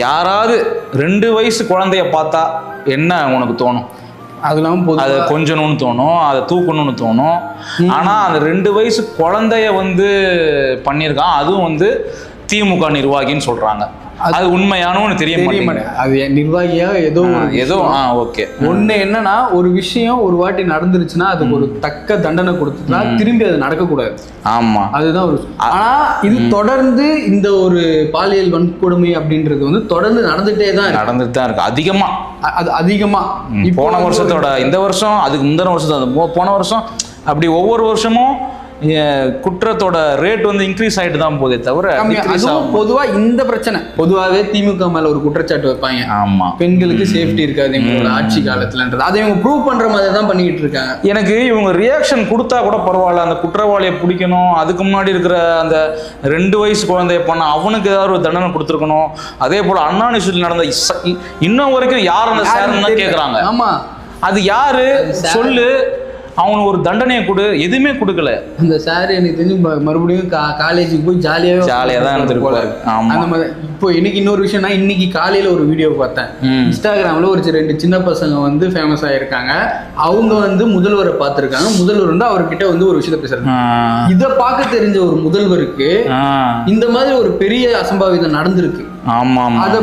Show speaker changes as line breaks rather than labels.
யாராவது 2 வயசு குழந்தைய பார்த்தா என்ன உனக்கு தோணும்?
அதெல்லாம்
அதை கொஞ்சணும்னு தோணும், அதை தூக்கணும்னு தோணும். ஆனா அந்த 2 வயசு குழந்தைய வந்து பண்ணியிருக்கான், அதுவும் வந்து திமுக நிர்வாகின்னு சொல்றாங்க. அது உண்மையானு தெரிய மாட்டேங்குது.
அது நிர்வாகியா ஏதோ
ஓகே.
ஒண்ணு என்னன்னா, ஒரு விஷயம் ஒரு வாட்டி நடந்துருச்சுன்னா அதுக்கு ஒரு தக்க தண்டனை கொடுத்துட்டா திரும்பி அது நடக்கக்கூடாது.
ஆமா,
அதுதான் ஒரு. ஆனா இது தொடர்ந்து இந்த ஒரு பாலியல் வன்கொடுமை அப்படின்றது வந்து தொடர்ந்து நடந்துட்டே தான்
இருக்கு. அதிகமா
அது அதிகமா
போன வருஷத்தோட இந்த வருஷம், அதுக்கு முந்தின வருஷத்தோட போன வருஷம், அப்படி ஒவ்வொரு வருஷமும் குற்றத்தோட ரேட் வந்து இன்க்ரீஸ் ஆகிட்டு தான் போதே தவிர.
பொதுவா இந்த பிரச்சனை பொதுவாகவே திமுக மேல ஒரு குற்றச்சாட்டு வைப்பாங்க.
ஆமா,
பெண்களுக்கு சேஃப்டி இருக்காது எங்களோட ஆட்சி காலத்துலன்றது. அதை இவங்க ப்ரூவ் பண்ற மாதிரி தான் பண்ணிக்கிட்டு இருக்காங்க.
எனக்கு இவங்க ரியாக்ஷன் கொடுத்தா கூட பரவாயில்ல, அந்த குற்றவாளியை பிடிக்கணும், அதுக்கு முன்னாடி இருக்கிற அந்த 2 வயசு குழந்தைய பண்ண அவனுக்கு ஏதாவது ஒரு தண்டனை கொடுத்துருக்கணும். அதே போல அண்ணா யூனிவர்சிட்டியில் நடந்த இன்னும் வரைக்கும் யார் அந்த சார்ன்னு தான் கேட்குறாங்க.
ஆமா,
அது யாரு சொல்லு, அவனுக்கு ஒரு தண்டனையை கொடு, எதுவுமே கொடுக்கல.
அந்த சார் எனக்கு தெரிஞ்சு மறுபடியும் காலேஜுக்கு போய் ஜாலியா தான் இருந்திருப்பாரு. அந்த மாதிரி. இப்போ எனக்கு இன்னொரு விஷயம்னா, இன்னைக்கு காலையில ஒரு வீடியோ பார்த்தேன் இன்ஸ்டாகிராம்ல. ஒரு 2 சின்ன பசங்க வந்து ஃபேமஸ் ஆயிருக்காங்க. அவங்க வந்து முதல்வரை பார்த்திருக்காங்க. முதல்வர் வந்து அவர்கிட்ட வந்து ஒரு விஷயத்த பேசுறாங்க. இதை பார்க்க தெரிஞ்ச ஒரு முதல்வருக்கு இந்த மாதிரி ஒரு பெரிய அசம்பாவிதம் நடந்திருக்கு.
ஆமா,
அதை